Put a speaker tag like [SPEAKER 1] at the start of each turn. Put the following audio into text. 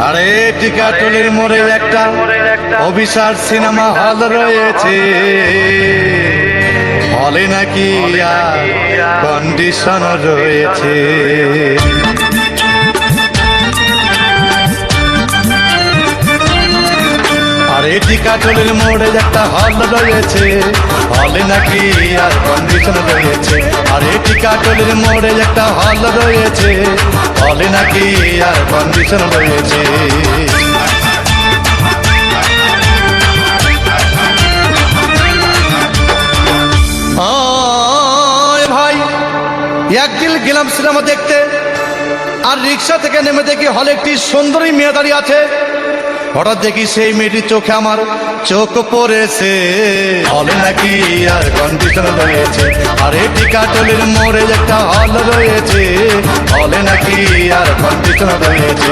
[SPEAKER 1] আরে টিকাটুলির মোড়ে একটা অভিসার সিনেমা হল রয়েছে, হলে নাকি কন্ডিশন রয়েছে। আরে টিকাটুলির মোড়ে একটা হল রয়েছে, হলে নাকি আর কন্ডিশন রয়েছে। আরে টিকাটুলির মোড়ে একটা হল রয়েছে, হলে নাকি আর কন্ডিশন রয়েছে। ভাই একদিন গেলাম সিনেমা দেখতে, আর রিক্সা থেকে নেমে দেখি হলে একটি সুন্দরী মেয়ে দাঁড়িয়ে আছে। হঠাৎ দেখি সেই মেয়েটির চোখে আমার চোখ পড়েছে, হলে নাকি আর কন্ডিশন রয়েছে। আরে টিকাটুলির মোড়ে একটা হল রয়েছে, হলে নাকি আর কন্ডিশন রয়েছে।